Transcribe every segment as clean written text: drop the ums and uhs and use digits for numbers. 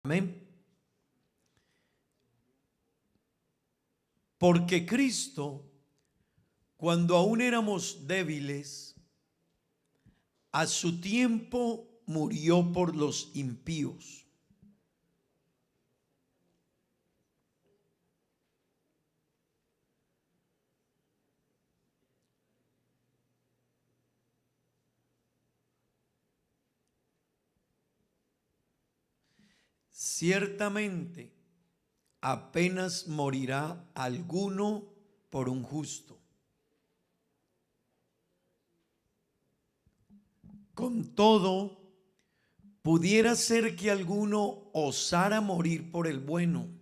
Amén. Porque Cristo, cuando aún éramos débiles, a su tiempo murió por los impíos. Ciertamente, apenas morirá alguno por un justo. Con todo, pudiera ser que alguno osara morir por el bueno.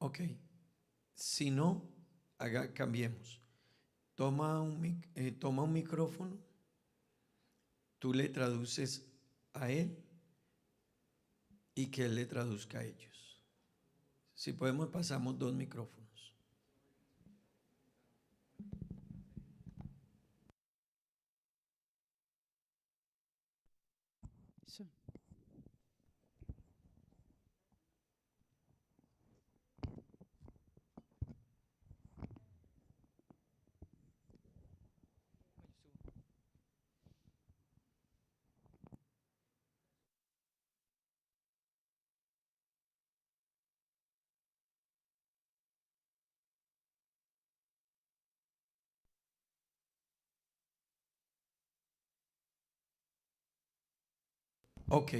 Ok, si no, cambiemos. Toma un micrófono, tú le traduces a él y que él le traduzca a ellos. Si podemos, pasamos 2 micrófonos. Sí. Ok.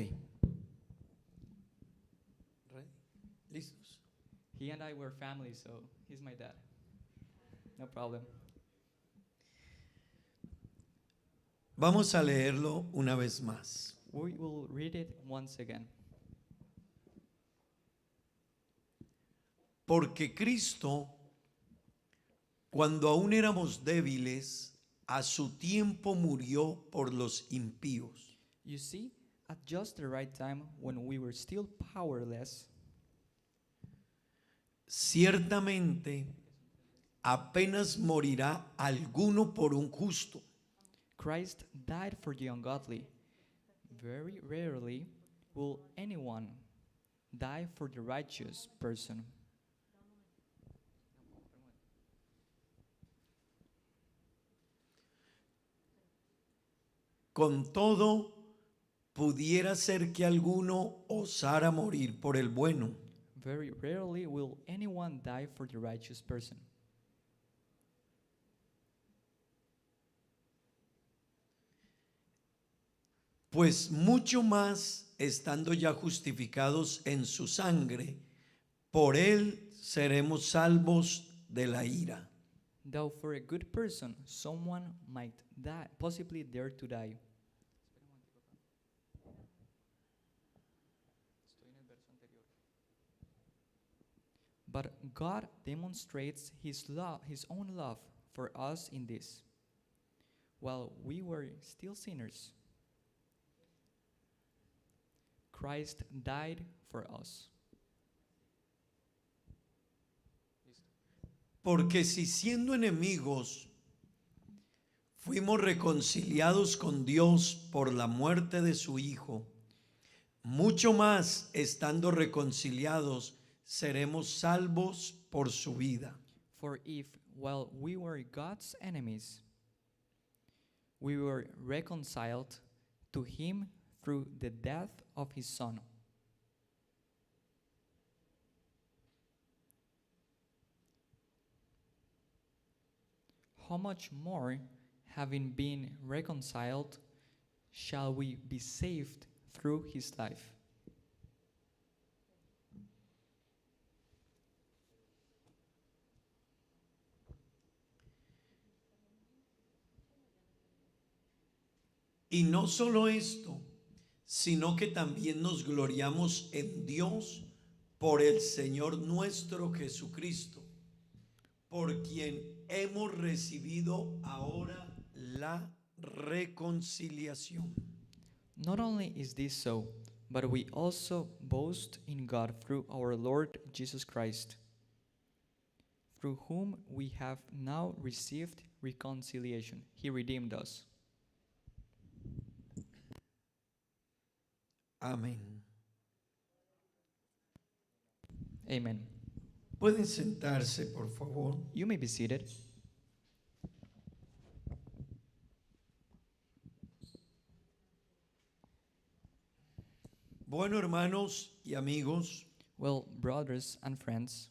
¿Listos? He and I were family, so he's my dad. No problem. Vamos a leerlo una vez más. We will read it once again. Porque Cristo, cuando aún éramos débiles, a su tiempo murió por los impíos. You see, at just the right time, when we were still powerless, Ciertamente, apenas morirá alguno por un justo. Christ died for the ungodly. Very rarely will anyone die for the righteous person. Con todo, pudiera ser que alguno osara morir por el bueno. Very rarely will anyone die for the righteous person. Pues mucho más, estando ya justificados en su sangre, por él seremos salvos de la ira. Though for a good person, someone might die, possibly dare to die. But God demonstrates his own love for us in this. While we were still sinners, Christ died for us. Porque si siendo enemigos fuimos reconciliados con Dios por la muerte de su Hijo, mucho más estando reconciliados seremos salvos por su vida. For if, while we were God's enemies, we were reconciled to him through the death of his Son, how much more, having been reconciled, shall we be saved through his life? Y no solo esto, sino que también nos gloriamos en Dios por el Señor nuestro Jesucristo, por quien hemos recibido ahora la reconciliación. Not only is this so, but we also boast in God through our Lord Jesus Christ, through whom we have now received reconciliation. He redeemed us. Amén. Amen. Pueden sentarse, por favor. You may be seated. Bueno, hermanos y amigos, Well, brothers and friends,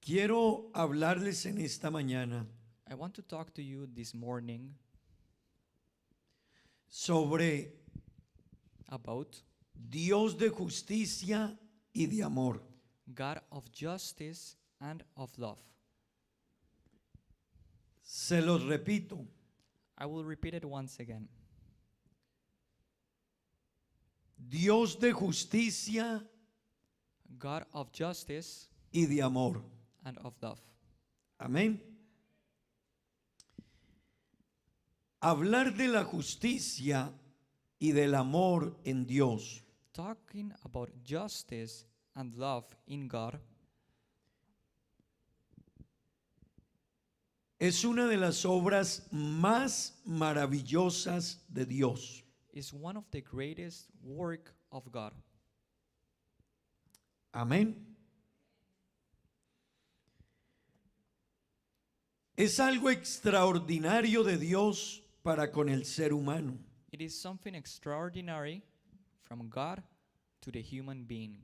quiero hablarles en esta mañana I want to talk to you this morning sobre about Dios de justicia y de amor. God of justice and of love. Se los repito, I will repeat it once again. Dios de justicia God of justice y de amor. and of love. Amén. Hablar de la justicia y del amor en Dios Talking about justice and love in God es una de las obras más maravillosas de Dios. is one of the greatest work of God. Amén. Es algo extraordinario de Dios para con el ser humano. It is something extraordinary from God to the human being.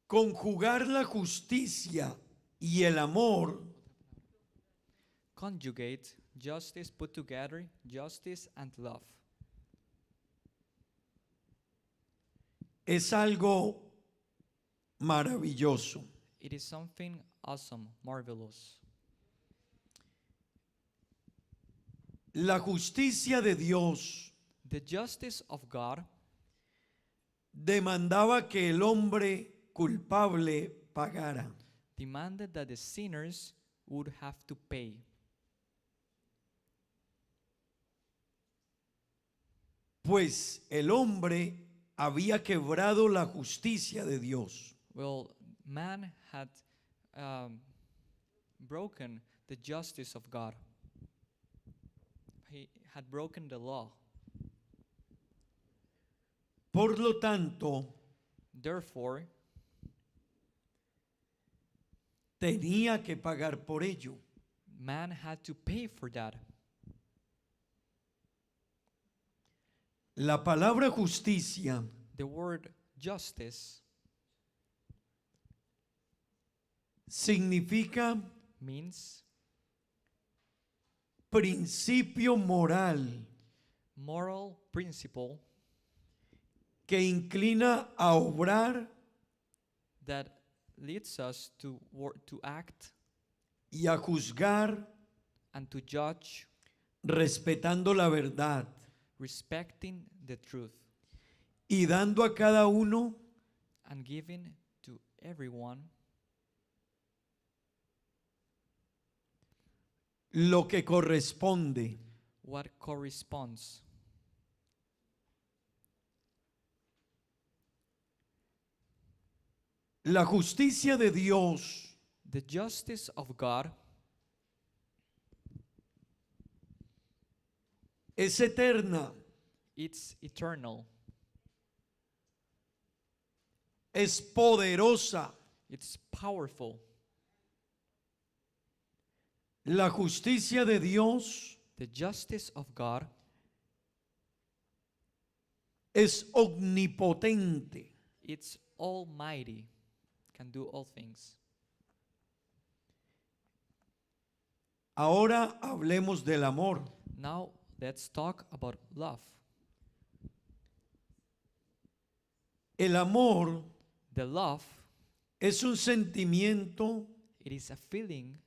Conjugar la justicia y el amor Conjugate justice, put together justice and love. es algo maravilloso. It is something awesome, marvelous. La justicia de Dios The justice of God demandaba que el hombre culpable pagara. demanded that the sinners would have to pay. Pues el hombre había quebrado la justicia de Dios. Well, man had broken the justice of God. He had broken the law. Por lo tanto, Therefore, tenía que pagar por ello. man had to pay for that. La palabra justicia The word justice significa means principio moral moral principle que inclina a obrar that leads us to act y a juzgar and to judge, respetando la verdad respecting the truth, y dando a cada uno and giving to everyone lo que corresponde. what corresponds. La justicia de Dios The justice of God es eterna, it's eternal, es poderosa. it's powerful. La justicia de Dios The justice of God es omnipotente. it's almighty, can do all things. Ahora hablemos del amor. Now let's talk about love. El amor The love, es un sentimiento it is a feeling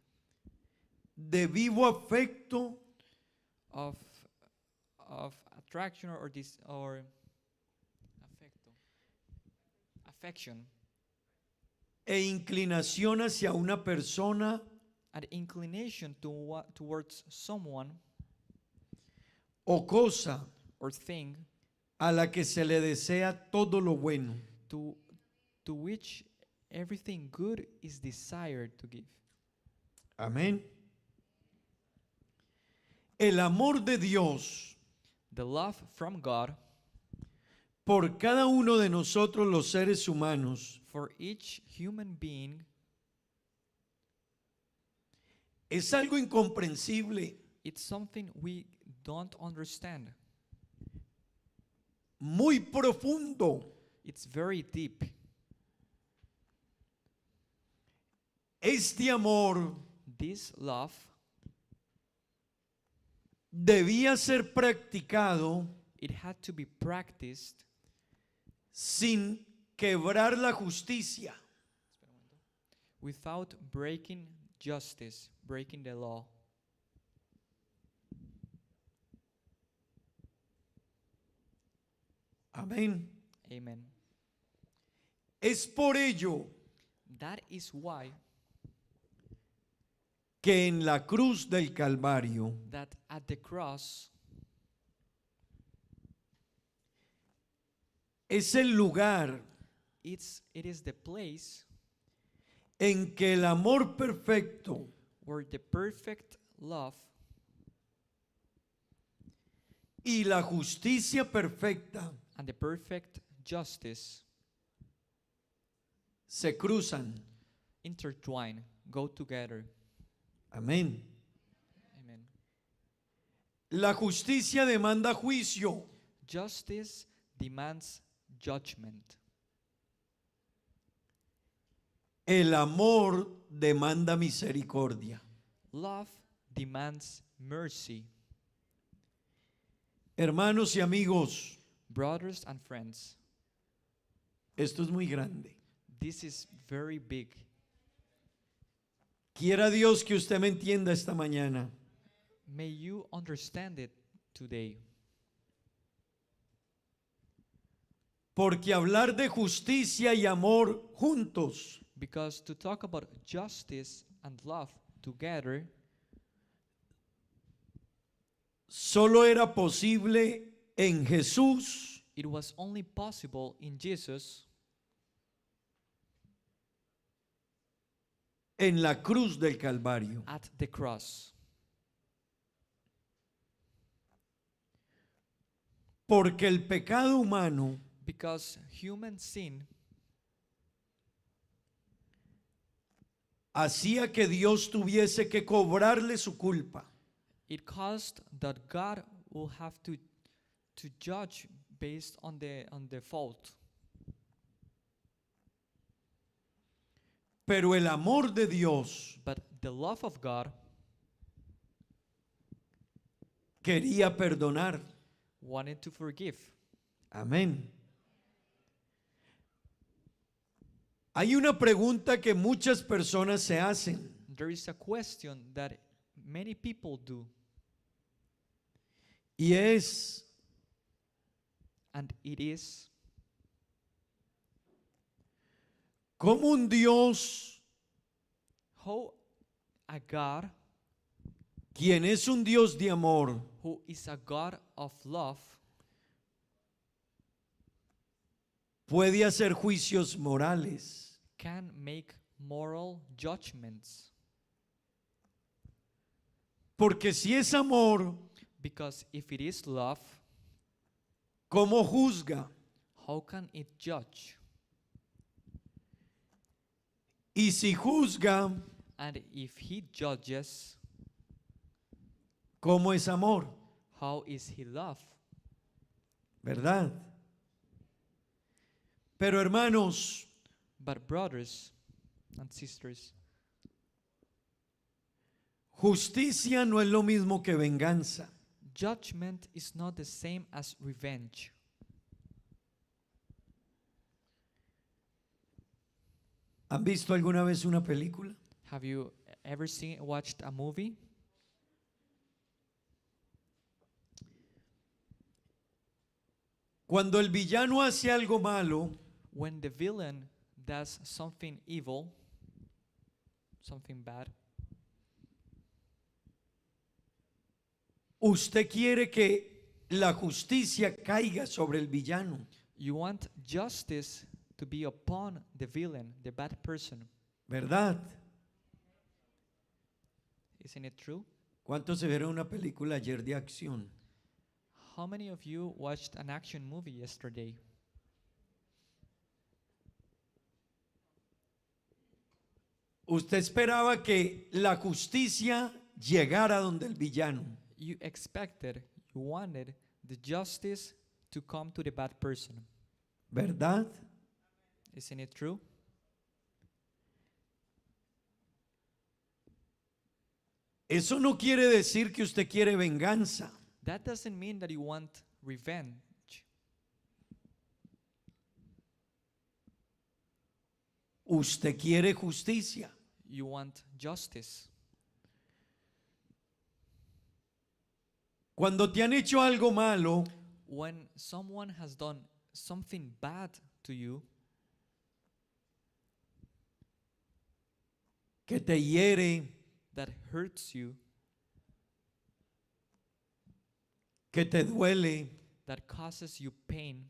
de vivo afecto of attraction or this or affecto, affection e inclinación hacia una persona an inclination towards someone o cosa or thing a la que se le desea todo lo bueno. to, to which everything good is desired to give. Amén. El amor de Dios The love from God por cada uno de nosotros los seres humanos for each human being, es algo incomprensible, it's something we don't understand. muy profundo. It's very deep. Este amor This love debía ser practicado it had to be practiced sin quebrar la justicia. without breaking justice, breaking the law. Amén. Amen. Es por ello That is why que en la cruz del Calvario that at the cross es el lugar it is the place en que el amor perfecto where the perfect love y la justicia perfecta and the perfect justice se cruzan. intertwine, go together. Amén. Amen. La justicia demanda juicio. Justice demands judgment. El amor demanda misericordia. Love demands mercy. Hermanos y amigos, Brothers and friends, esto es muy grande. this is very big. Quiera Dios que usted me entienda esta mañana. May you understand it today. Porque hablar de justicia y amor juntos Because to talk about justice and love together solo era posible en Jesús it was only possible in Jesus en la cruz del Calvario. at the cross. Porque el pecado humano Because human sin hacía que Dios tuviese que cobrarle su culpa. it caused that God will have to judge based on the fault. Pero el amor de Dios But the love of God quería perdonar. wanted to forgive. Amén. Hay una pregunta que muchas personas se hacen There is a question that many people do, y es, and it is, ¿cómo un Dios, how a God quien es un Dios de amor, who is a God of love puede hacer juicios morales? can make moral judgments? Porque si es amor, Because if it is love, ¿cómo juzga? how can it judge? Y si juzga, And if he judges, ¿cómo es amor? how is he love? ¿Verdad? Pero hermanos, But brothers and sisters, justicia no es lo mismo que venganza. judgment is not the same as revenge. ¿Han visto alguna vez una película? Have you ever watched a movie? Cuando el villano hace algo malo, When the villain does something evil, something bad, usted quiere que la justicia caiga sobre el villano, you want justice to be upon the villain, the bad person. ¿verdad? Isn't it true? ¿Cuántos se vieron una película ayer de acción? How many of you watched an action movie yesterday? Usted esperaba que la justicia llegara donde el villano, You expected, you wanted the justice to come to the bad person. ¿verdad? Isn't it true? Eso no quiere decir que usted quiere venganza. That doesn't mean that you want revenge. Usted quiere justicia. You want justice. Cuando te han hecho algo malo, When someone has done something bad to you, que te hiere, that hurts you, que te duele, that causes you pain,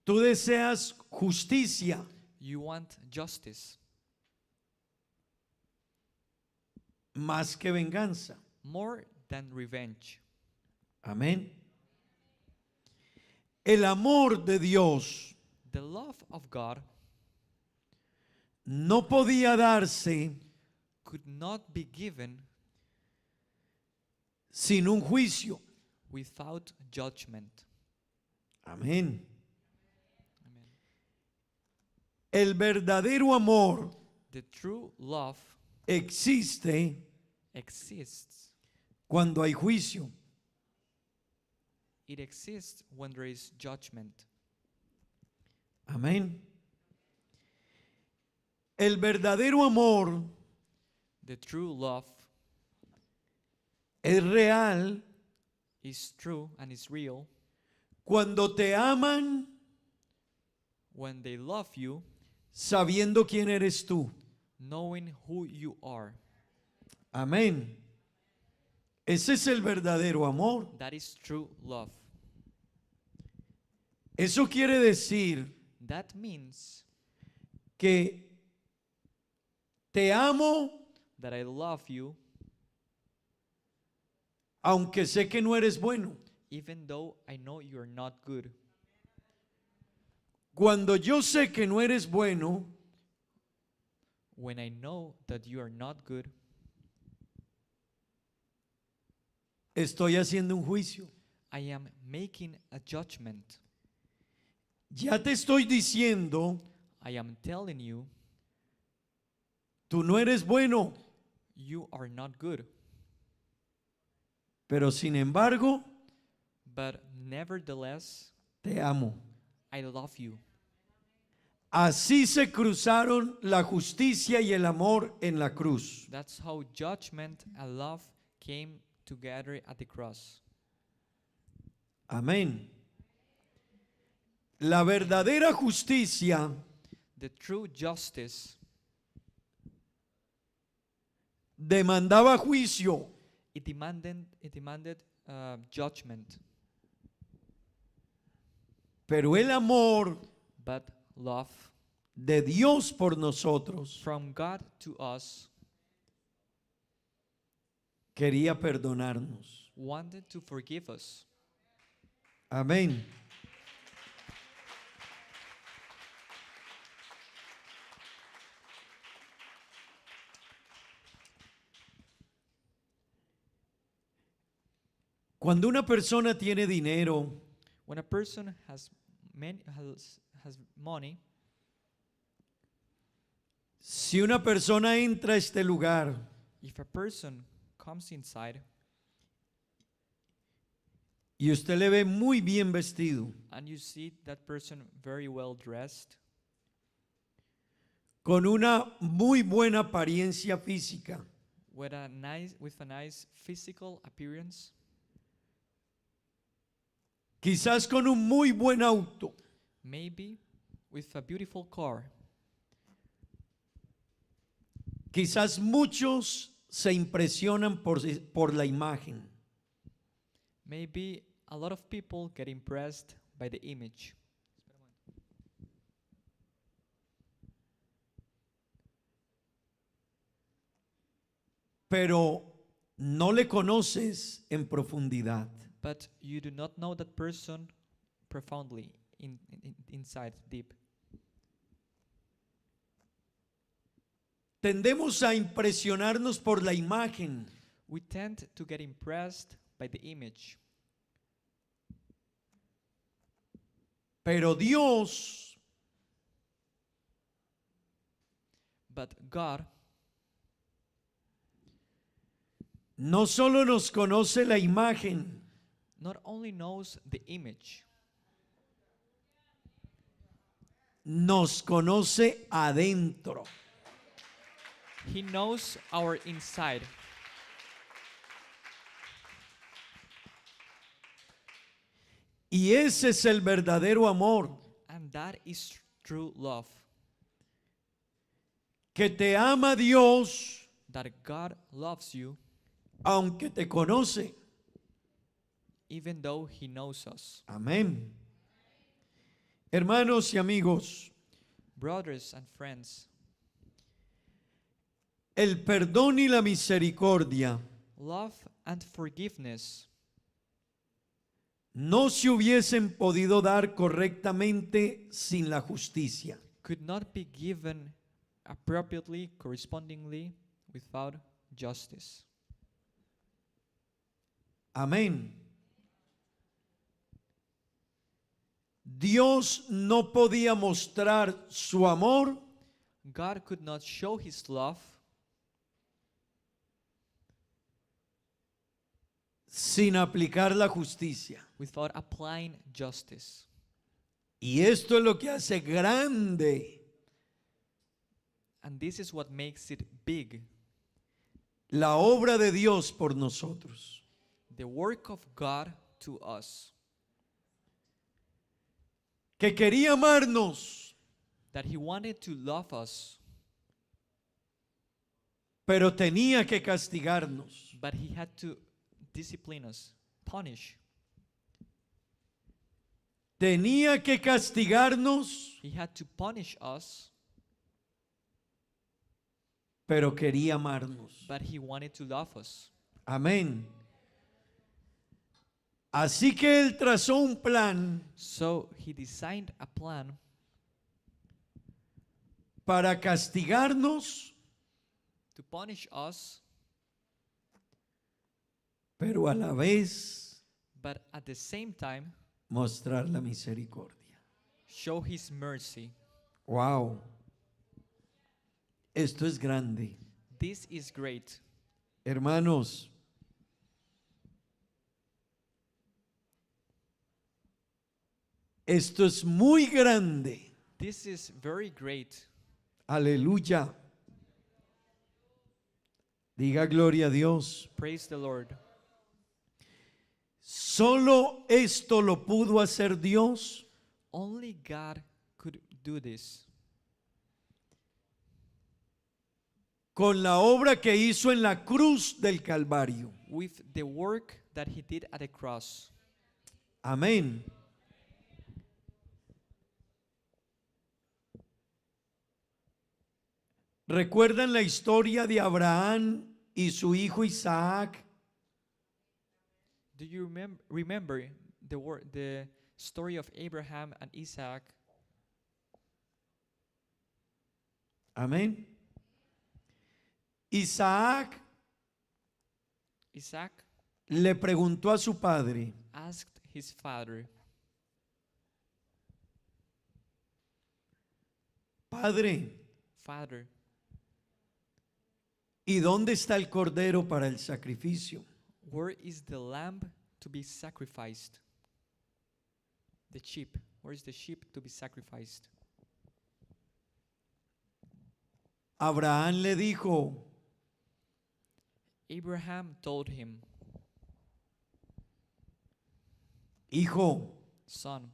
tú deseas justicia. you want justice Más que venganza. more than revenge. Amén. El amor de Dios The love of God no podía darse could not be given sin un juicio. without judgment. Amén. Amen. El verdadero amor The true love existe exists. cuando hay juicio. It exists when there is judgment. Amén. El verdadero amor The true love es real is true and is real cuando te aman when they love you, sabiendo quién eres tú. knowing who you are. Amén. Ese es el verdadero amor. That is true love. Eso quiere decir That means que te amo that I love you aunque sé que no eres bueno. even though I know you're not good. Cuando yo sé que no eres bueno, When I know that you are not good, estoy haciendo un juicio. I am making a judgment. Ya te estoy diciendo, I am telling you, tú no eres bueno, you are not good. pero sin embargo, But nevertheless, te amo. I love you. Así se cruzaron la justicia y el amor en la cruz. That's how judgment and love came together at the cross. Amén. La verdadera justicia The true justice, demandaba juicio, it demanded judgment. pero el amor But love de Dios por nosotros from God to us quería perdonarnos. wanted to forgive us. Amén. Cuando una persona tiene dinero, When a person has money, si una persona entra a este lugar if a person comes inside y usted le ve muy bien vestido, and you see that person very well dressed, con una muy buena apariencia física, with a nice physical appearance, quizás con un muy buen auto, maybe with a beautiful car. quizás muchos se impresionan por la imagen, Maybe a lot of people get impressed by the image, pero no le conoces en profundidad. but you do not know that person profoundly inside, deep. Tendemos a impresionarnos por la imagen, We tend to get impressed by the image, pero Dios but God no solo nos conoce la imagen, not only knows the image, nos conoce adentro. He knows our inside. Y ese es el verdadero amor, And that is true love. que te ama Dios That God loves you aunque te conoce. even though He knows us. Amén. Hermanos y amigos, Brothers and friends, el perdón y la misericordia love and forgiveness no se hubiesen podido dar correctamente sin la justicia. could not be given appropriately, correspondingly, without justice. Amén. Dios no podía mostrar su amor God could not show His love sin aplicar la justicia. without applying justice. Y esto es lo que hace grande And this is what makes it big. la obra de Dios por nosotros. The work of God to us. Que quería amarnos, That He wanted to love us, pero tenía que castigarnos. but He had to discipline us, punish. Tenía que castigarnos, He had to punish us, pero quería amarnos. but He wanted to love us. Amén. Así que Él trazó un plan So He designed a plan para castigarnos, to punish us, pero a la vez but at the same time mostrar la misericordia. show His mercy. Wow. Esto es grande. This is great. Hermanos, esto es muy grande. This is very great. Aleluya. Diga gloria a Dios. Praise the Lord. Solo esto lo pudo hacer Dios Only God could do this con la obra que hizo en la cruz del Calvario. with the work that He did at the cross. Amén. ¿Recuerdan la historia de Abraham y su hijo Isaac? Do you remember the story of Abraham and Isaac? Amén. Isaac Isaac le preguntó a su padre, asked his father, Padre, Father, ¿y dónde está el cordero para el sacrificio? where is the lamb to be sacrificed? The sheep. Where is the sheep to be sacrificed? Abraham le dijo, Abraham told him, hijo, Son,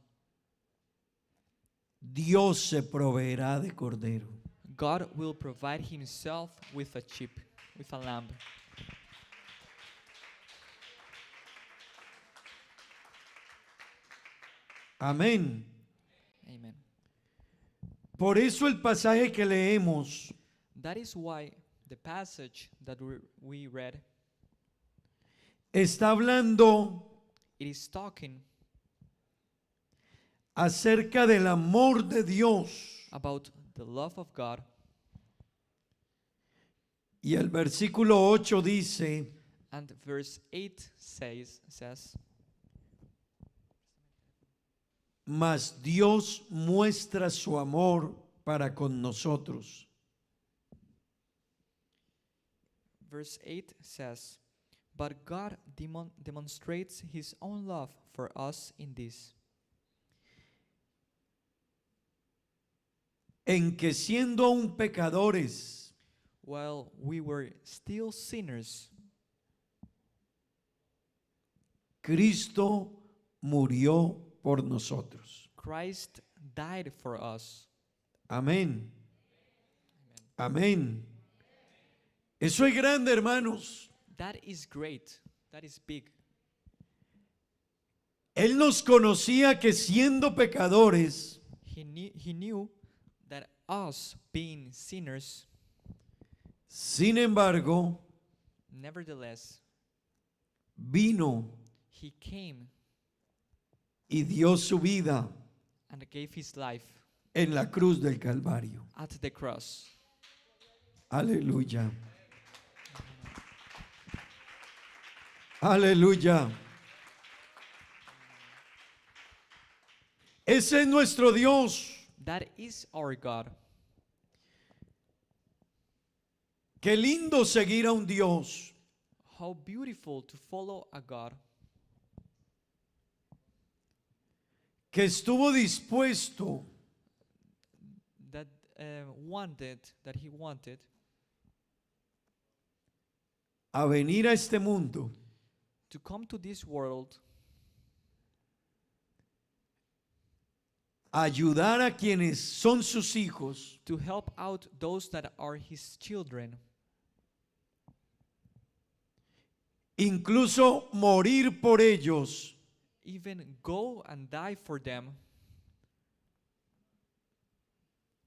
Dios se proveerá de cordero. God will provide himself with a sheep, with a lamb. Amén. Amen. Por eso el pasaje que leemos That is why the passage that we read, está hablando it is talking acerca del amor de Dios. about the love of God. Y el versículo 8 dice, And verse 8 says, mas Dios muestra su amor para con nosotros. verse 8 says, but God demonstrates his own love for us in this, En que siendo aún pecadores, while we were still sinners, Cristo murió por nosotros. Christ died for us. Amén. Amén. Eso es grande, hermanos. That is great. That is big. Él nos conocía que siendo pecadores, He knew that us being sinners, sin embargo, nevertheless, vino he came y dio su vida and gave his life en la cruz del Calvario. at the cross. Aleluya. Aleluya. Ese es nuestro Dios. That is our God. Qué lindo seguir a un Dios How beautiful to follow a God que estuvo dispuesto that he wanted a venir a este mundo to come to this world, a ayudar a quienes son sus hijos to help out those that are his children, incluso morir por ellos even go and die for them,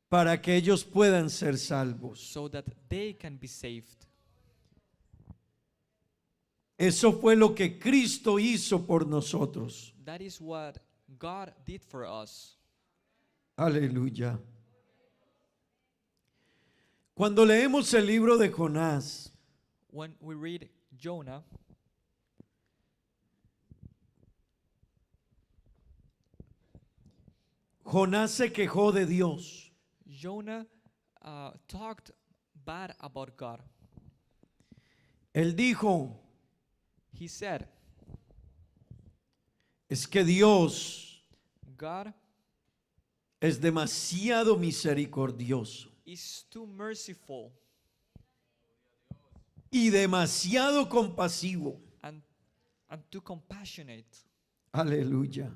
para que ellos puedan ser salvos. so that they can be saved. Eso fue lo que Cristo hizo por nosotros. That is what God did for us. Aleluya. Cuando leemos el libro de Jonás, When we read Jonah, Jonás se quejó de Dios. Jonah talked bad about God. Él dijo, He said, es que Dios God es demasiado misericordioso is too merciful y demasiado compasivo. and too compassionate. Aleluya.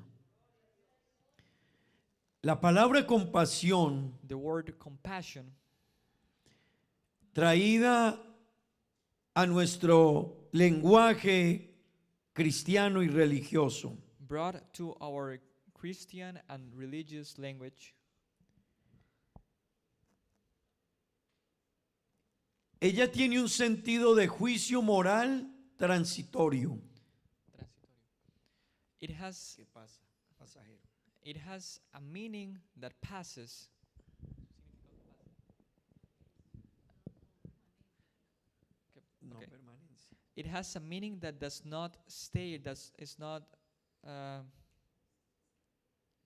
La palabra compasión, The word compassion, traída a nuestro lenguaje cristiano y religioso, brought to our Christian and religious language, ella tiene un sentido de juicio moral transitorio. it has a meaning that passes. No Okay. permanencia. It has a meaning that does not stay, is not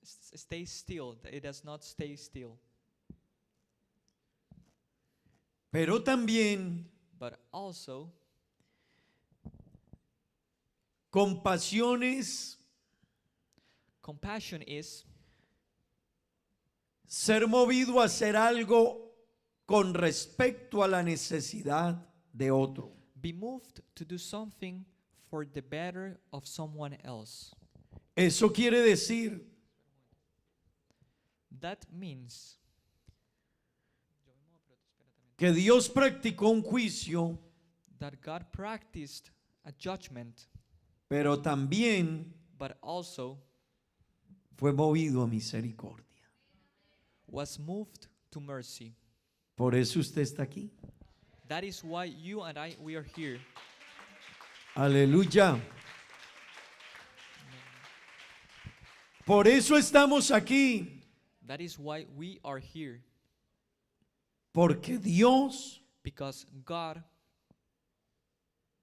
stay still. It does not stay still. Pero también But also, compasión compassion is ser movido a hacer algo con respecto a la necesidad de otro. be moved to do something for the better of someone else. Eso quiere decir That means que Dios practicó un juicio, that God practiced a judgment, pero también but also fue movido a misericordia. was moved to mercy. Por eso usted está aquí. That is why you and I, we are here. Aleluya. Por eso estamos aquí. That is why we are here. Porque Dios Because God,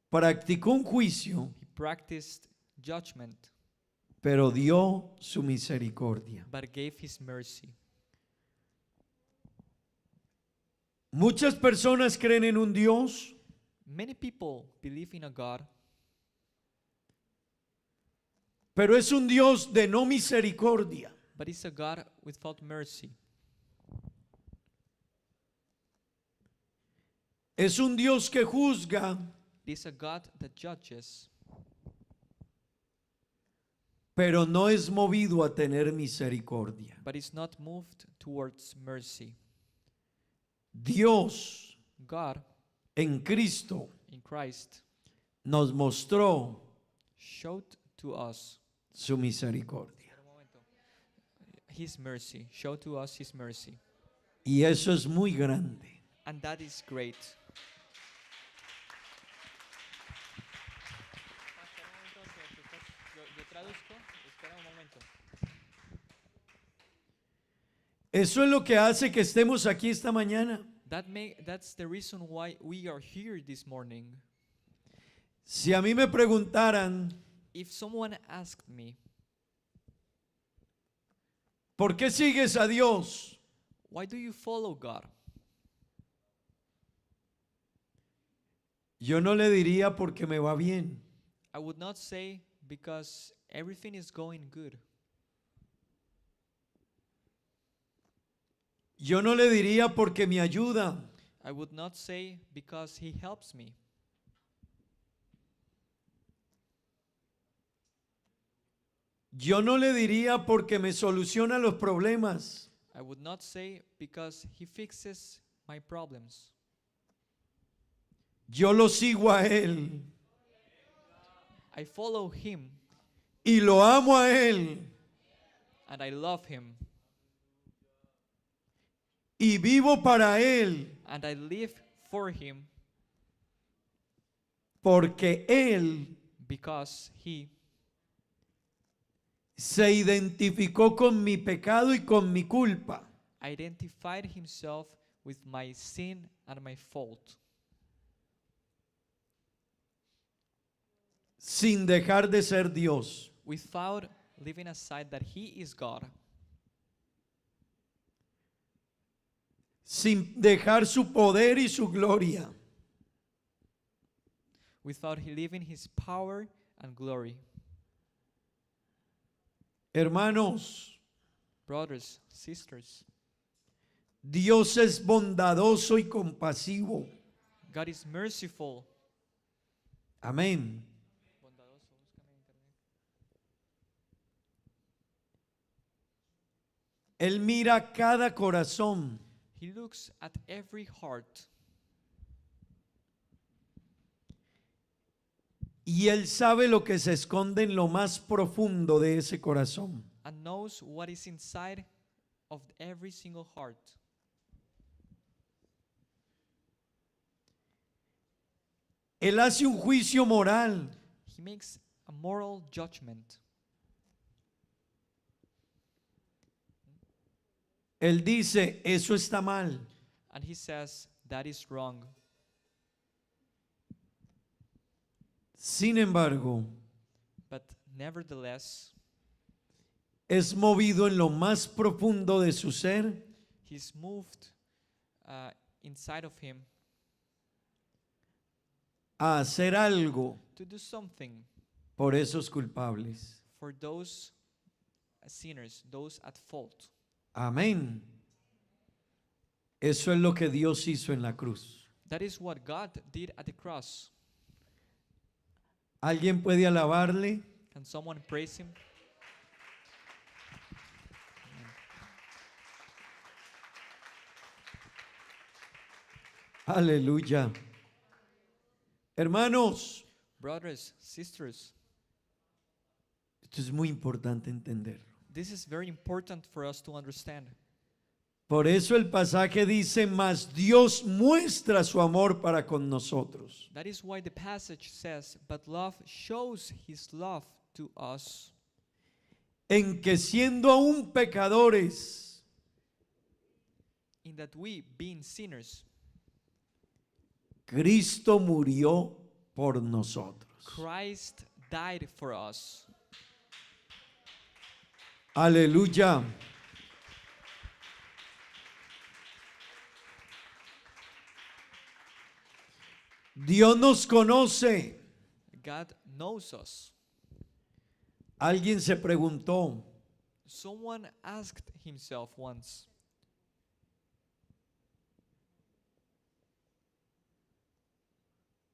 practicó un juicio, He practiced judgment, pero dio su misericordia. but gave His mercy. Muchas personas creen en un Dios, Many people believe in a God, pero es un Dios de no misericordia. but it's a God without mercy. Es un Dios que juzga, It is a God that judges, pero no es movido a tener misericordia. but is not moved towards mercy. Dios God, en Cristo in Christ, nos mostró showed to us su misericordia. His mercy, showed to us His mercy. Y eso es muy grande. And that is great. Eso es lo que hace que estemos aquí esta mañana. That's the reason why we are here this morning. Si a mí me preguntaran, If someone asked me, ¿por qué sigues a Dios? why do you follow God? Yo no le diría porque me va bien. I would not say because everything is going good. Yo no le diría porque me ayuda. I would not say because He helps me. Yo no le diría porque me soluciona los problemas. I would not say because He fixes my problems. Yo lo sigo a Él I follow Him y lo amo a Él and I love Him y vivo para Él and I live for Him porque Él because He se identificó con mi pecado y con mi culpa. identified Himself with my sin and my fault, Sin dejar de ser Dios. without leaving aside that He is God, Sin dejar su poder y su gloria. without He leaving His power and glory. Hermanos, Brothers, sisters, Dios es bondadoso y compasivo. God is merciful. Amén. Él mira cada corazón He looks at every heart y Él sabe lo que se esconde en lo más profundo de ese corazón. and knows what is inside of every single heart. Él hace un juicio moral. He makes a moral judgment. Él dice, eso está mal. And He says that is wrong. Sin embargo, But nevertheless, es movido en lo más profundo de su ser He's moved inside of Him a hacer algo to do something por esos culpables. for those sinners, those at fault. Amén. Eso es lo que Dios hizo en la cruz. That is what God did at the cross. ¿Alguien puede alabarle? Can someone praise Him? Aleluya. Hermanos, Brothers, sisters, esto es muy importante entender. this is very important for us to understand. Por eso el pasaje dice, mas Dios muestra su amor para con nosotros, That is why the passage says, but love shows his love to us, en que siendo aún pecadores, in that we, being sinners, Cristo murió por nosotros. Christ died for us. Aleluya. Dios nos conoce. God knows us. Alguien se preguntó, Someone asked himself once,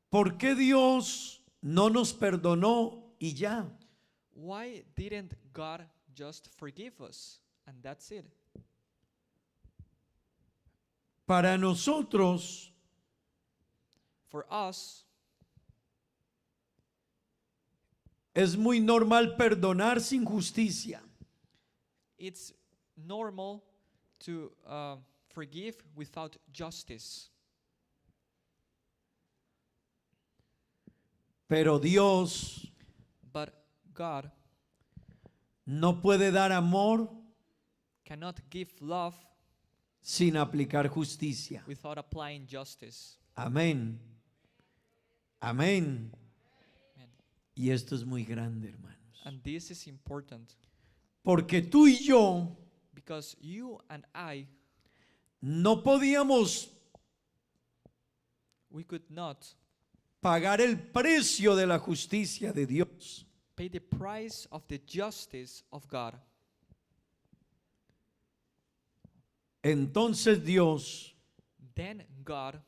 ¿por qué Dios no nos perdonó y ya? why didn't God just forgive us? And that's it. Para nosotros For us, es muy normal perdonar sin justicia. it's normal to forgive without justice. Pero Dios But God no puede dar amor cannot give love sin aplicar justicia. without applying justice. Amén. Amén. Amen. Y esto es muy grande, hermanos. And this is important Porque tú y yo because you and I, no podíamos we could not pagar el precio de la justicia de Dios. pay the price of the justice of God. Entonces Dios Then God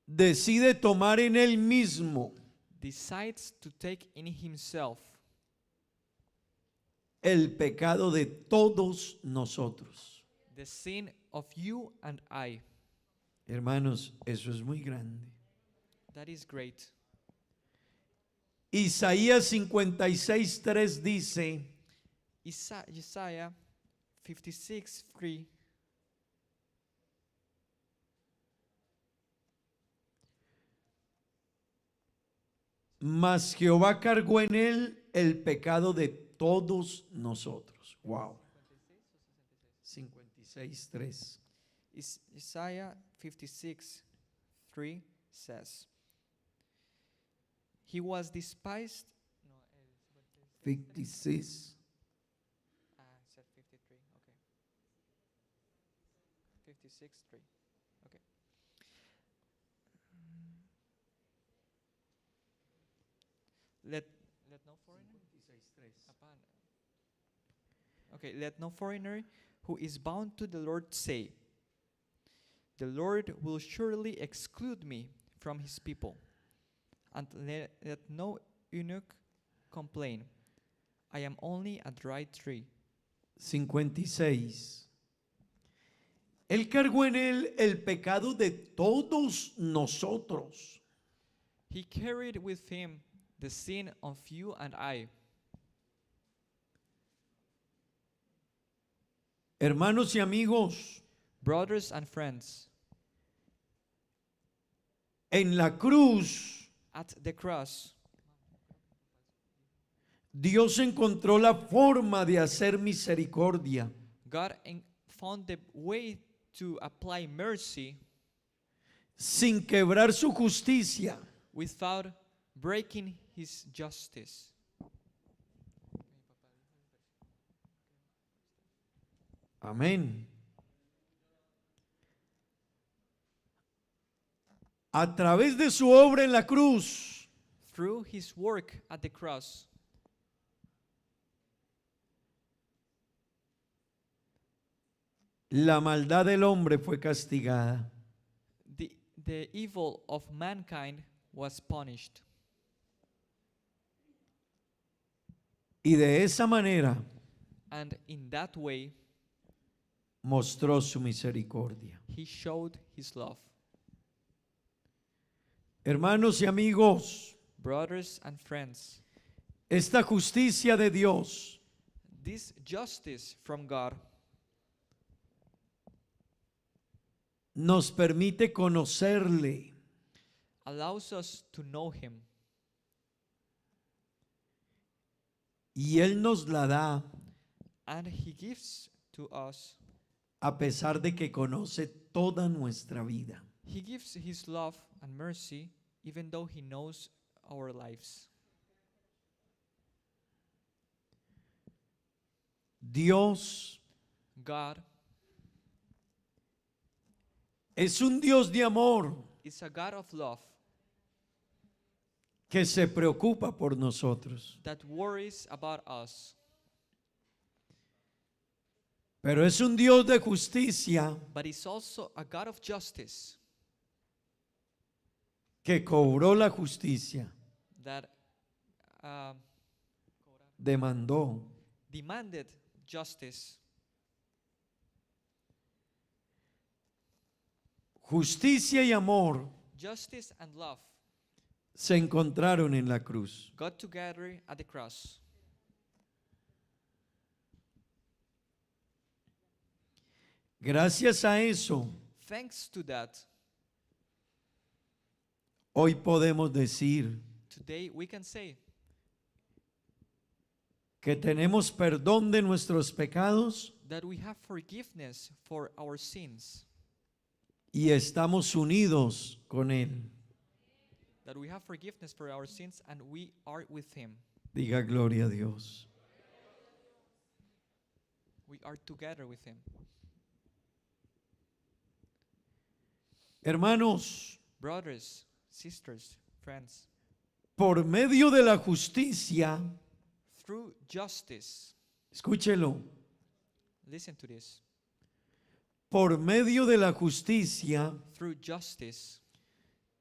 decide tomar en él mismo decides to take in himself el pecado de todos nosotros. the sin of you and I. Hermanos, eso es muy grande. That is great. Isaías 56:3 dice, Isaiah 56:3. mas Jehová cargó en él el pecado de todos nosotros. Wow. 56:3. Isaiah 56:3 says, He was despised. No, 56. I said 53. Okay. 56:3. Okay. Let no foreigner. Okay, let no foreigner who is bound to the Lord say, the Lord will surely exclude me from his people. And let no eunuch complain, I am only a dry tree. 56. Él cargó en él el pecado de todos nosotros. He carried with him the sin of you and I. Hermanos y amigos, Brothers and friends, en la cruz at the cross, Dios encontró la forma de hacer misericordia God found the way to apply mercy sin quebrar su justicia. without breaking his justice. Amén. A través de su obra en la cruz, Through his work at the cross, la maldad del hombre fue castigada. the evil of mankind was punished. Y de esa manera, And in that way, mostró su misericordia. He showed his love. Hermanos y amigos, Brothers and friends, esta justicia de Dios this justice from God nos permite conocerle allows us to know him, y Él nos la da and he gives to us. a pesar de que conoce toda nuestra vida. He gives his love and mercy even though he knows our lives. Dios God es un Dios de amor is a God of love que se preocupa por nosotros, that worries about us, pero es un Dios de justicia but is also a God of justice que cobró la justicia, that demandó. demanded justice. Justicia y amor Justice and love se encontraron en la cruz. got together at the cross. Gracias a eso, Thanks to that, hoy podemos decir today we can say que tenemos perdón de nuestros pecados that we have forgiveness for our sins, y estamos unidos con Él. that we have forgiveness for our sins and we are with him. Diga gloria a Dios. We are together with him. Hermanos, Brothers, sisters, friends, por medio de la justicia, through justice, escúchelo, listen to this, por medio de la justicia, through justice,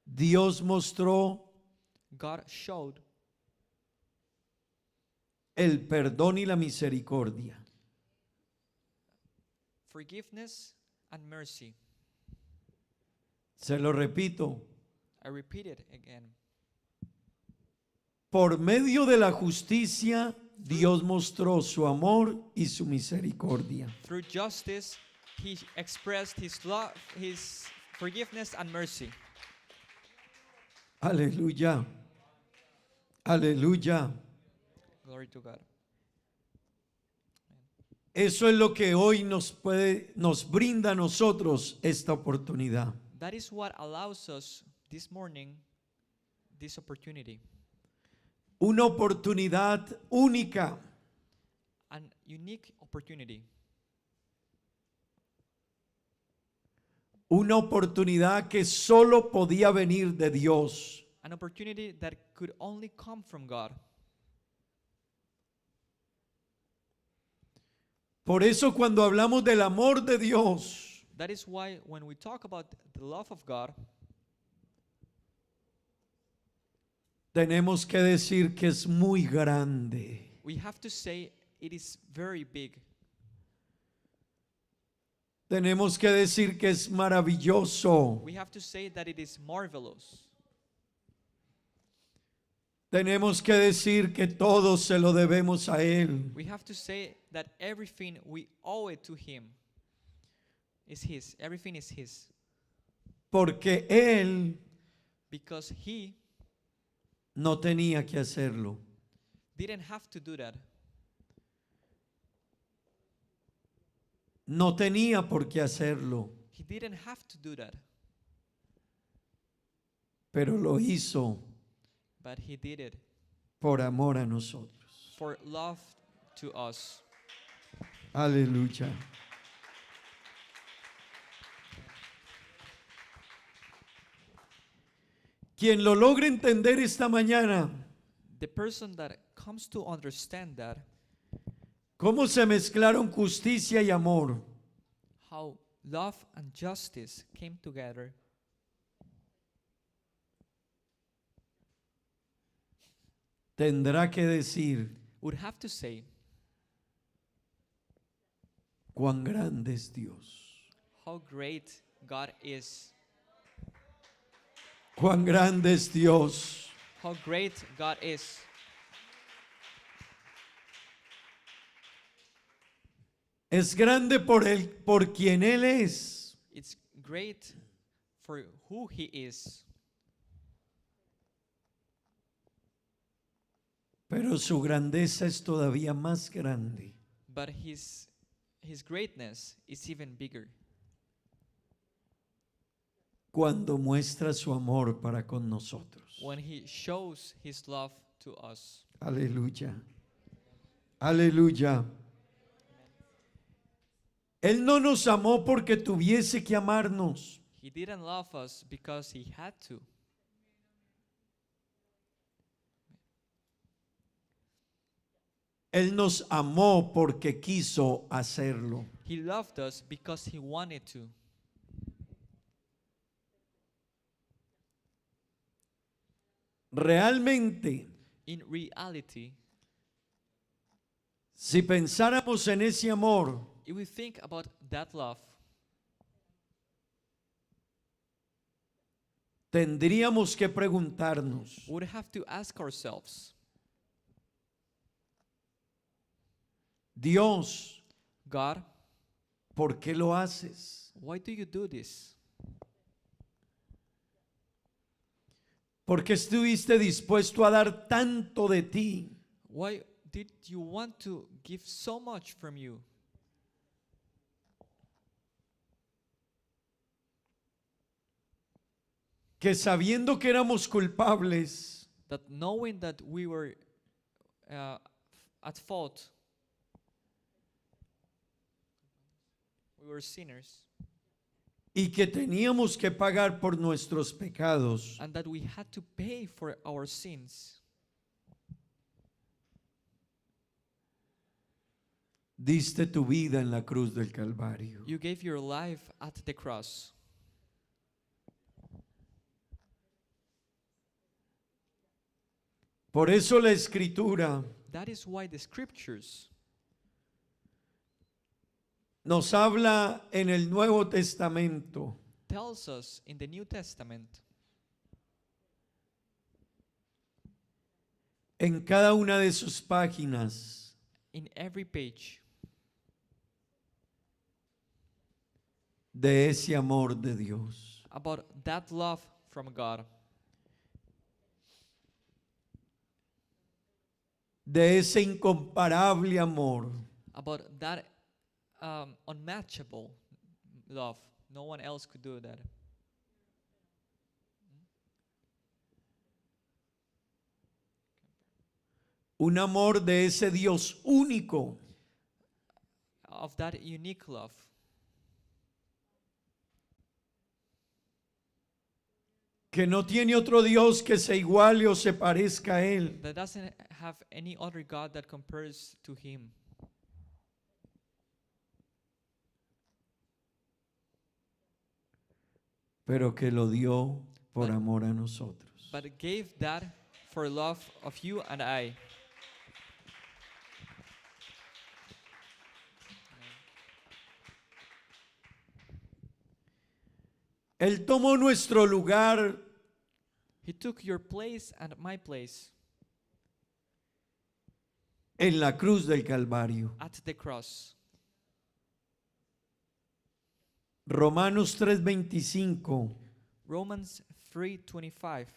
Dios mostró God showed el perdón y la misericordia. forgiveness and mercy. Se lo repito, I repeat it again. por medio de la justicia, Dios mostró su amor y su misericordia. Through justice, he expressed his love, his forgiveness and mercy. Aleluya, aleluya. Glory to God. Eso es lo que hoy nos brinda a nosotros esta oportunidad. That is what allows us this morning this opportunity, Una oportunidad única, an unique opportunity, una oportunidad que solo podía venir de Dios. an opportunity that could only come from God. Por eso cuando hablamos del amor de Dios, That is why when we talk about the love of God, tenemos que decir que es muy grande. we have to say it is very big. Tenemos que decir que es maravilloso. We have to say that it is marvelous. Tenemos que decir que todo se lo debemos a Él. We have to say that everything we owe it to him is his. Everything is his. Porque Él Because he no tenía que hacerlo. didn't have to do that. No tenía por qué hacerlo. He didn't have to do that. Pero lo hizo But he did it por amor a nosotros. for love to us. Aleluya. Quien lo logre entender esta mañana, The person that comes to understand that, cómo se mezclaron justicia y amor, how love and justice came together, tendrá que decir, would have to say, Cuán grande es Dios. How great God is. Cuán grande es Dios. How great God is. Es grande por quien Él es. It's great for who He is. Pero su grandeza es todavía más grande But His greatness is even bigger cuando muestra su amor para con nosotros. when He shows His love to us. Aleluya. Aleluya. Él no nos amó porque tuviese que amarnos. He didn't love us because He had to. Él nos amó porque quiso hacerlo. He loved us because He wanted to. Realmente, In reality, si pensáramos en ese amor, if we think about that love, tendríamos que preguntarnos, we would have to ask ourselves, Dios, God, ¿por qué lo haces? why do you do this? ¿Por qué estuviste dispuesto a dar tanto de ti? Why did you want to give so much from you? Que sabiendo que éramos culpables, That knowing that we were at fault, we were sinners, y que teníamos que pagar por nuestros pecados, and that we had to pay for our sins, diste tu vida en la cruz del Calvario. you gave your life at the cross. Por eso la Escritura That is why the scriptures nos habla en el Nuevo Testamento tells us in the New Testament, en cada una de sus páginas, in every page, de ese amor de Dios. about that love from God, De ese incomparable amor about that unmatchable love. No one else could do that. un amor de ese Dios único Of that unique love. que no tiene otro Dios que se iguale o se parezca a Él. That doesn't have any other God that compares to Him. Pero que lo dio por But- amor a nosotros. But gave that for love of you and I. Él tomó nuestro lugar He took your place and my place en la cruz del Calvario. at the cross. Romanos 3:25 Romans 3:25.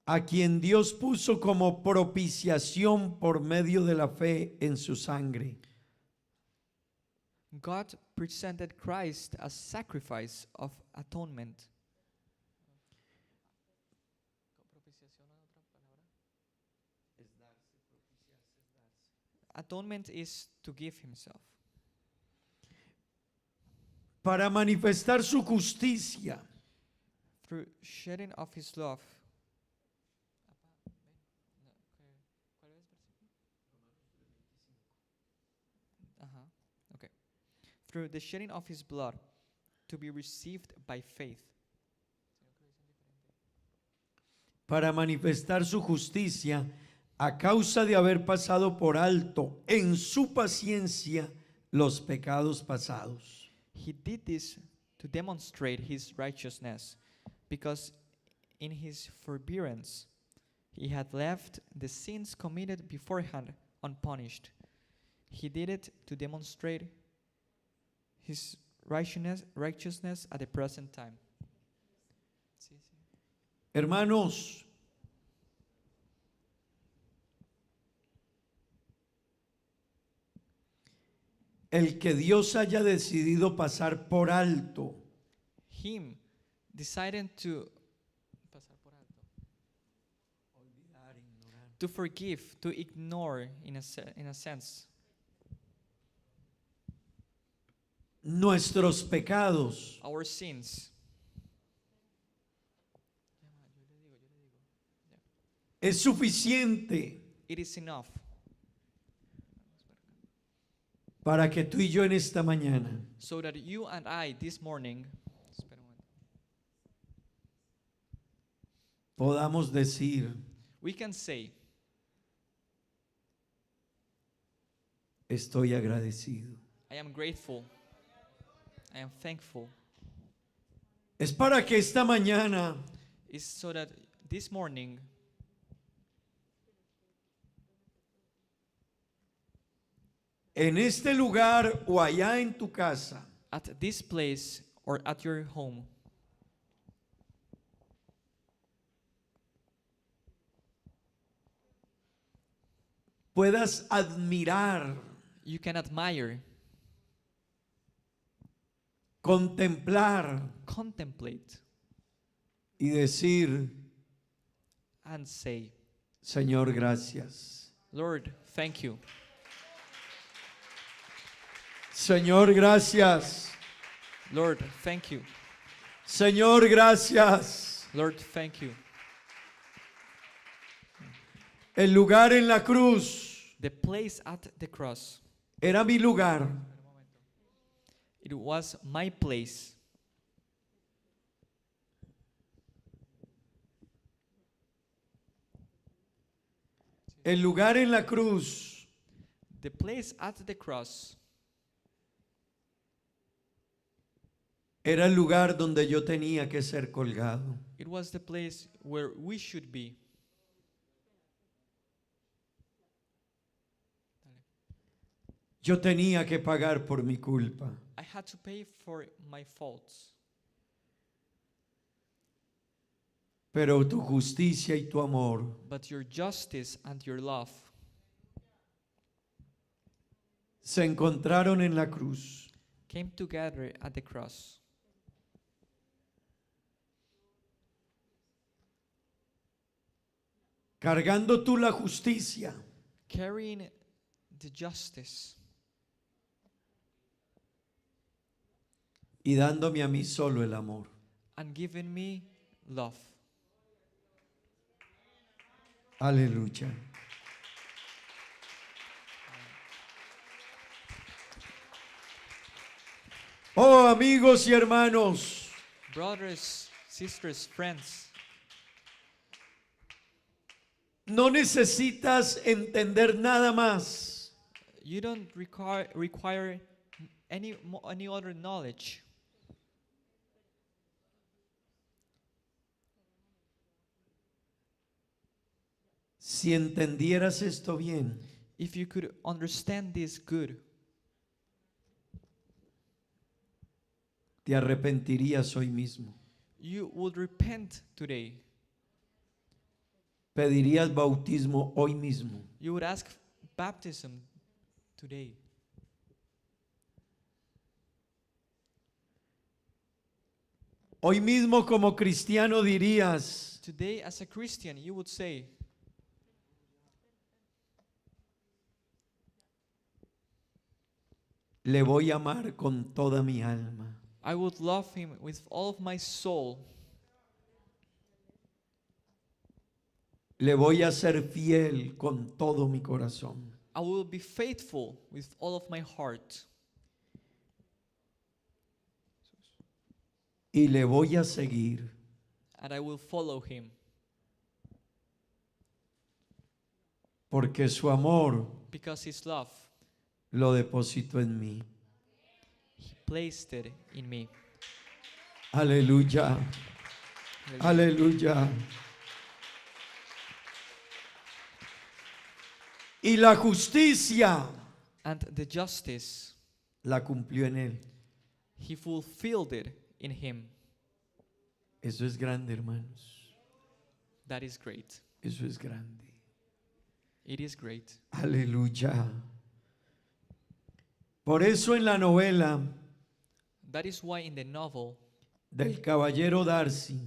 a quien Dios puso como propiciación por medio de la fe en su sangre. God presented Christ as sacrifice of atonement. Atonement is to give himself. Para manifestar su justicia Through shedding of his love. Okay. Through the shedding of his blood to be received by faith. para manifestar su justicia a causa de haber pasado por alto en su paciencia los pecados pasados. He did this to demonstrate his righteousness, because in his forbearance he had left the sins committed beforehand unpunished. He did it to demonstrate his righteousness at the present time. Hermanos, el que Dios haya decidido pasar por alto Him decided to forgive, to ignore in a sense nuestros pecados our sins. es suficiente It is enough para que tú y yo en esta mañana so that you and I this morning podamos decir, we can say, estoy agradecido. I am grateful, I am thankful. Es para que esta mañana It's so that this morning en este lugar o allá en tu casa at this place or at your home puedas admirar, you can admire, contemplar contemplate, y decir, and say, Señor, gracias. Lord, thank you. Señor, gracias. Lord, thank you. Señor, gracias. Lord, thank you. El lugar en la cruz The place at the cross, era mi lugar. it was my place. El lugar en la cruz The place at the cross era el lugar donde yo tenía que ser colgado. it was the place where we should be. Yo tenía que pagar por mi culpa. I had to pay for my faults. Pero tu justicia y tu amor But your justice and your love se encontraron en la cruz. came together at the cross. Cargando tú la justicia Carrying the justice y dándome a mí solo el amor. and giving me love. Aleluya. Oh, amigos y hermanos, Brothers, sisters, friends, no necesitas entender nada más. you don't require any other knowledge. Si entendieras esto bien, If you could understand this good, te arrepentirías hoy mismo. you would repent today. Pedirías bautismo hoy mismo. You would ask baptism today. Hoy mismo como cristiano dirías, Today, as a Christian, you would say, le voy a amar con toda mi alma. I would love him with all of my soul. Le voy a ser fiel con todo mi corazón. I will be faithful with all of my heart. Y le voy a seguir And I will follow him porque su amor because His love, lo depositó en mí. He placed it in me. Aleluya, aleluya. Y la justicia And the justice, la cumplió en él. He fulfilled it in Him. Eso es grande, hermanos. That is great. Eso es grande. It is great. Aleluya. Por eso en la novela That is why in the novel del Caballero Darcy,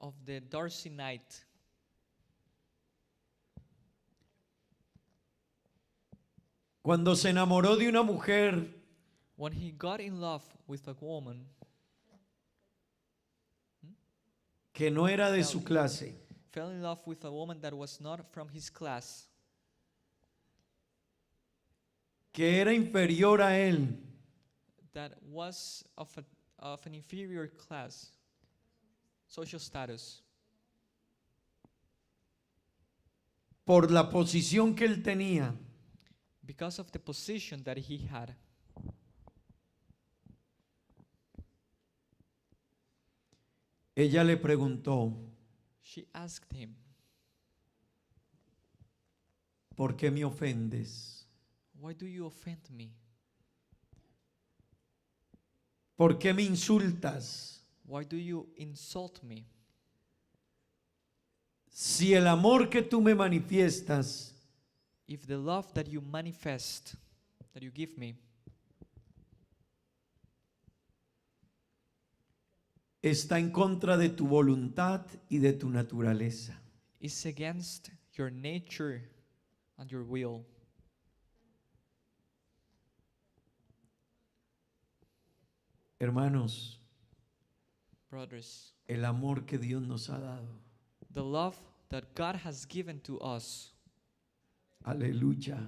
of the Darcy Knight, cuando se enamoró de una mujer when he got in love with a woman que no era de su clase, fell in love with a woman that was not from his class, que era inferior a él, that was of an inferior class, social status, por la posición que él tenía, because of the position that he had. ella le preguntó, She asked him, ¿por qué me ofendes? "Why do you offend me? ¿Por qué me insultas? Why do you insult me? Si el amor que tú me manifiestas If the love that you manifest, that you give me, está en contra de tu voluntad y de tu naturaleza, is against your nature and your will, hermanos, brothers, el amor que Dios nos ha dado, the love that God has given to us, aleluya,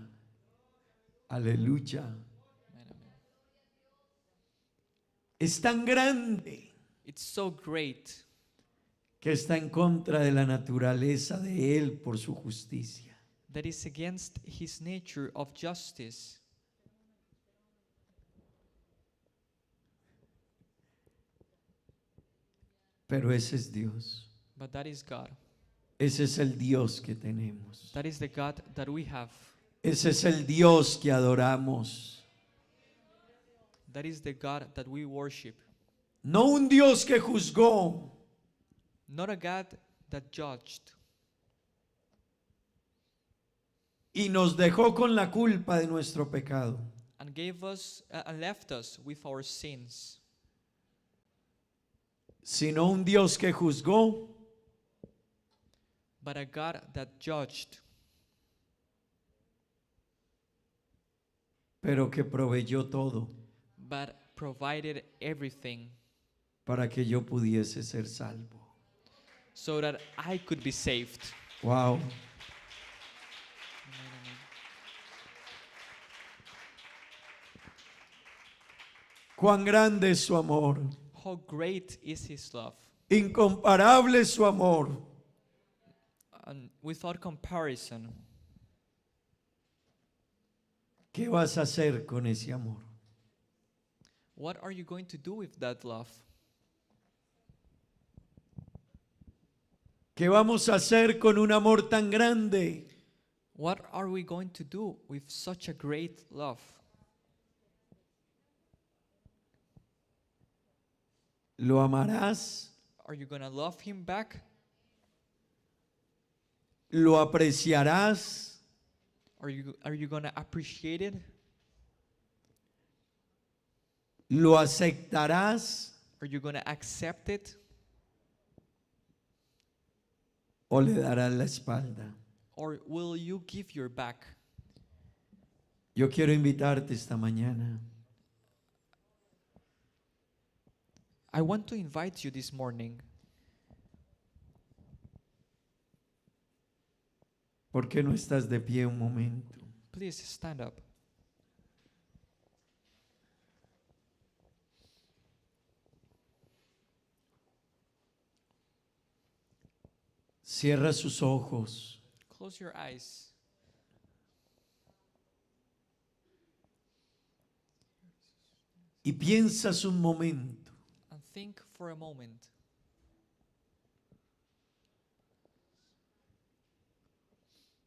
aleluya, es tan grande it's so great que está en contra de la naturaleza de Él por su justicia. that is against His nature of justice. Pero ese es Dios, But that is God. ese es el Dios que tenemos, That is the God that we have. ese es el Dios que adoramos. That is the God that we worship. No un Dios que juzgó, Not a God that judged y nos dejó con la culpa de nuestro pecado, and gave us and left us with our sins, sino un Dios que juzgó, but a God that judged, pero que proveyó todo but provided everything para que yo pudiese ser salvo. so that I could be saved. Wow. Cuán grande es su amor, How great is His love, incomparable es su amor. and without comparison. ¿Qué vas a hacer con ese amor? What are you going to do with that love? ¿Qué vamos a hacer con un amor tan grande? What are we going to do with such a great love? ¿Lo amarás? Are you going to love Him back? ¿Lo apreciarás? Are you going to appreciate it? ¿Lo aceptarás? Are you going to accept it? ¿O le darás la espalda? Or will you give your back? Yo quiero invitarte esta mañana I want to invite you this morning. ¿Por qué no estás de pie un momento? Please stand up. Cierra sus ojos. Close your eyes. Y piensas un momento And think for a moment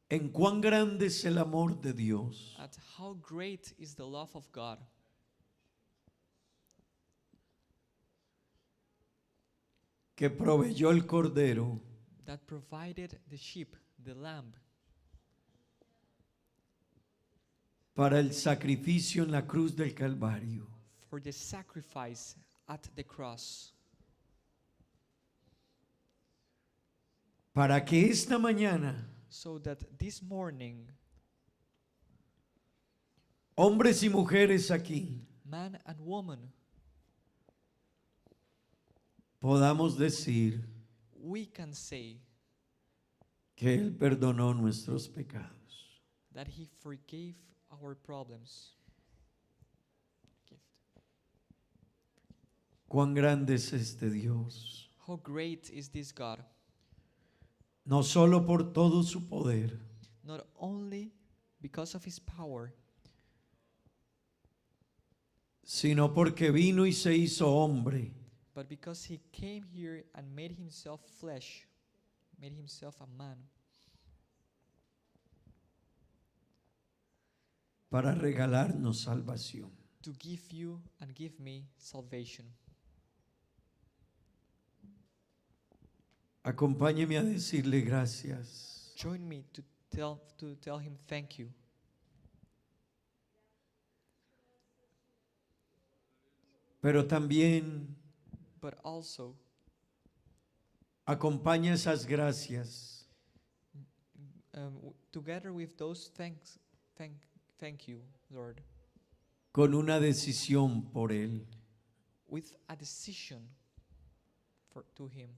en cuán grande es el amor de Dios, at how great is the love of God que proveyó el cordero that provided the sheep, the lamb, para el sacrificio en la cruz del Calvario, for the sacrifice at the cross, para que esta mañana so that this morning, hombres y mujeres aquí man and woman, podamos decir we can say que Él perdonó nuestros pecados. that He forgave our problems. Cuán grande es este Dios, How great is this God, no solo por todo su poder, not only because of His power, sino porque vino y se hizo hombre but because He came here and made Himself flesh, made Himself a man, para regalarnos salvación. to give you and give me salvation. Acompáñeme a decirle gracias. Join me to tell Him thank you. Pero también But also acompaña esas gracias together with those thank you, Lord, con una decisión por Él. with a decision to Him.